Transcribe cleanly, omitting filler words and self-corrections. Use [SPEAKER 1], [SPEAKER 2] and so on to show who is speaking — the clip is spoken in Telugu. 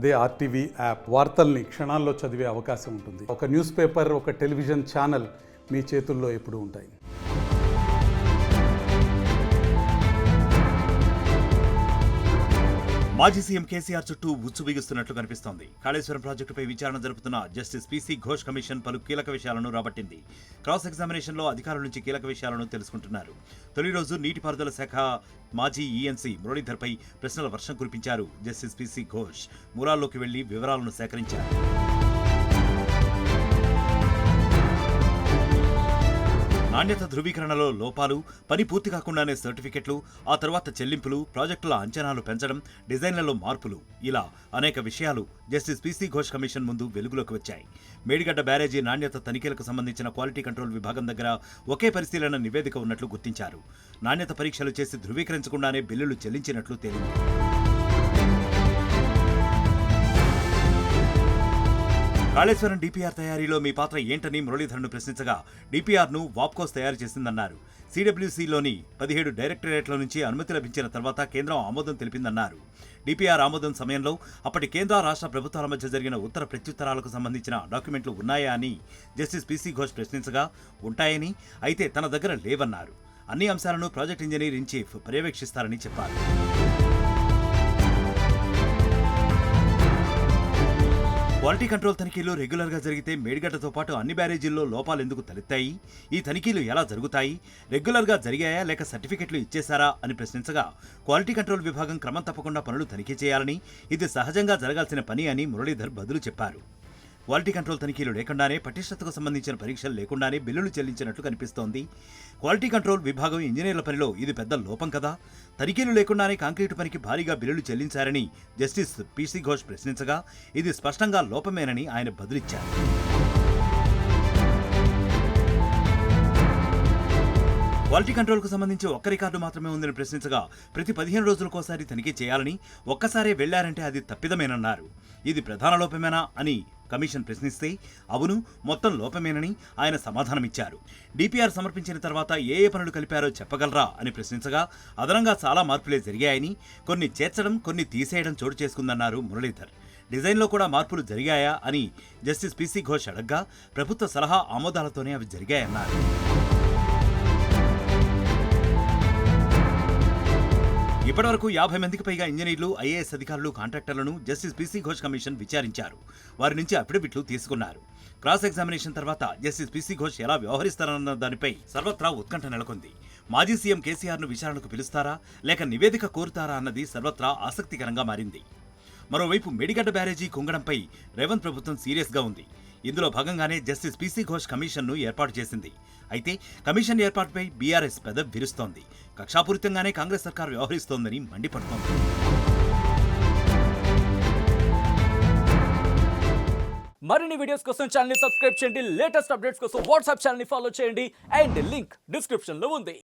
[SPEAKER 1] అదే ఆర్టీవీ యాప్ వార్తల్ని క్షణాల్లో చదివే అవకాశం ఉంటుంది. ఒక న్యూస్ పేపర్, ఒక టెలివిజన్ ఛానల్ మీ చేతుల్లో ఎప్పుడూ ఉంటాయి.
[SPEAKER 2] మాజీ సీఎం కేసీఆర్ చుట్టూ ఉచ్చు బిగుస్తున్నట్లు కనిపిస్తోంది. కాళేశ్వరం ప్రాజెక్టుపై విచారణ జరుపుతున్న జస్టిస్ పీసీ ఘోష్ కమిషన్ పలు కీలక విషయాలను రాబట్టింది. క్రాస్ ఎగ్జామినేషన్లో అధికారుల నుంచి కీలక విషయాలను తెలుసుకుంటున్నారు. తొలి రోజు నీటిపారుదల శాఖ మాజీ ఈఎన్సీ మురళీధర్పై ప్రశ్నల వర్షం కురిపించారు జస్టిస్ పీసీ ఘోష్. మూలాల్లోకి వెళ్లి వివరాలను సేకరించారు. నాణ్యత ధృవీకరణలో లోపాలు, పని పూర్తి కాకుండానే సర్టిఫికెట్లు, ఆ తర్వాత చెల్లింపులు, ప్రాజెక్టుల అంచనాలు పెంచడం, డిజైన్లలో మార్పులు, ఇలా అనేక విషయాలు జస్టిస్ పీసీ ఘోష్ కమిషన్ ముందు వెలుగులోకి వచ్చాయి. మేడిగడ్డ బ్యారేజీ నాణ్యత తనిఖీలకు సంబంధించిన క్వాలిటీ కంట్రోల్ విభాగం దగ్గర ఒకే పరిశీలన నివేదిక ఉన్నట్లు గుర్తించారు. నాణ్యత పరీక్షలు చేసి ధృవీకరించకుండానే బిల్లులు చెల్లించినట్లు తేలింది. కాళేశ్వరం డీపీఆర్ తయారీలో మీ పాత్ర ఏంటని మురళీధర్ను ప్రశ్నించగా, డీపీఆర్ను వాప్కోస్ తయారు చేసిందన్నారు. సిడబ్ల్యూసీలోని 17 డైరెక్టరేట్ల నుంచి అనుమతి లభించిన తర్వాత కేంద్రం ఆమోదం తెలిపిందన్నారు. డీపీఆర్ ఆమోదం సమయంలో అప్పటి కేంద్ర రాష్ట్ర ప్రభుత్వాల మధ్య జరిగిన ఉత్తర ప్రత్యుత్తరాలకు సంబంధించిన డాక్యుమెంట్లు ఉన్నాయా అని జస్టిస్ పీసీ ఘోష్ ప్రశ్నించగా, ఉంటాయని, అయితే తన దగ్గర లేవన్నారు. అన్ని అంశాలను ప్రాజెక్ట్ ఇంజనీర్ ఇన్ చీఫ్ పర్యవేక్షిస్తారని చెప్పారు. క్వాలిటీ కంట్రోల్ తనిఖీలు రెగ్యులర్గా జరిగితే మేడిగడ్డతో పాటు అన్ని బ్యారేజీల్లో లోపాలు ఎందుకు తలెత్తాయి? ఈ తనిఖీలు ఎలా జరుగుతాయి? రెగ్యులర్గా జరిగాయా లేక సర్టిఫికెట్లు ఇచ్చేశారా అని ప్రశ్నించగా, క్వాలిటీ కంట్రోల్ విభాగం క్రమం తప్పకుండా పనులు తనిఖీ చేయాలని, ఇది సహజంగా జరగాల్సిన పని అని మురళీధర్ బదులు చెప్పారు. క్వాలిటీ కంట్రోల్ తనిఖీలు లేకుండానే, పటిష్టతకు సంబంధించిన పరీక్షలు లేకుండానే బిల్లులు చెల్లించినట్లు కనిపిస్తోంది. క్వాలిటీ కంట్రోల్ విభాగం ఇంజనీర్ల పనిలో ఇది పెద్ద లోపం కదా? తనిఖీలు లేకుండానే కాంక్రీటు పనికి భారీగా బిల్లులు చెల్లించారని జస్టిస్ పీసీ ఘోష్ ప్రశ్నించగా, ఇది స్పష్టంగా లోపమేనని ఆయన బదులిచ్చారు. క్వాలిటీ కంట్రోల్కు సంబంధించి ఒక్క రికార్డు మాత్రమే ఉందని ప్రశ్నించగా, ప్రతి 15 రోజులకోసారి తనిఖీ చేయాలని, ఒక్కసారే వెళ్లారంటే అది తప్పిదమేనన్నారు. ఇది ప్రధాన లోపమేనా అని కమిషన్ ప్రశ్నిస్తే, అవును, మొత్తం లోపమేనని ఆయన సమాధానమిచ్చారు. డీపీఆర్ సమర్పించిన తర్వాత ఏ పనులు కలిపారో చెప్పగలరా అని ప్రశ్నించగా, అదనంగా చాలా మార్పులే జరిగాయని, కొన్ని చేర్చడం, కొన్ని తీసేయడం చోటు చేసుకుందన్నారు మురళీధర్. డిజైన్లో కూడా మార్పులు జరిగాయా అని జస్టిస్ పీసీ ఘోష్ అడగ్గా, ప్రభుత్వ సలహా ఆమోదాలతోనే అవి జరిగాయన్నారు. ఇప్పటివరకు 50 మందికి పైగా ఇంజనీర్లు, ఐఏఎస్ అధికారులు, కాంట్రాక్టర్లను జస్టిస్ పీసీ ఘోష్ కమిషన్ విచారించారు. వారి నుంచి అఫిడవిట్లు తీసుకున్నారు. క్రాస్ ఎగ్జామినేషన్ తర్వాత జస్టిస్ పీసీ ఘోష్ ఎలా వ్యవహరిస్తారన్న దానిపై సర్వత్రా ఉత్కంఠ నెలకొంది. మాజీ సీఎం కేసీఆర్ను విచారణకు పిలుస్తారా లేక నివేదిక కోరుతారా అన్నది సర్వత్రా ఆసక్తికరంగా మారింది. మరోవైపు మేడిగడ్డ బ్యారేజీ కుంగడంపై రేవంత్ ప్రభుత్వం సీరియస్గా ఉంది. ఇందులో భాగంగానే జస్టిస్ పీసీ ఘోష్ కమిషన్ను ఏర్పాటు చేసింది. అయితే కమిషన్ ఏర్పాటుపై బీఆర్ఎస్ పెదవి విరుస్తోంది. కక్షాపూరితంగానే కాంగ్రెస్ సర్కార్ వ్యవహరిస్తోందని మండిపడుతోంది.
[SPEAKER 3] మరిన్ని వీడియోస్ కోసం ఛానల్ ని సబ్స్క్రైబ్ చేయండి. లేటెస్ట్ అప్డేట్స్ కోసం వాట్సాప్ ఛానల్ ని ఫాలో చేయండి. అండ్ లింక్ డిస్క్రిప్షన్ లో ఉంది.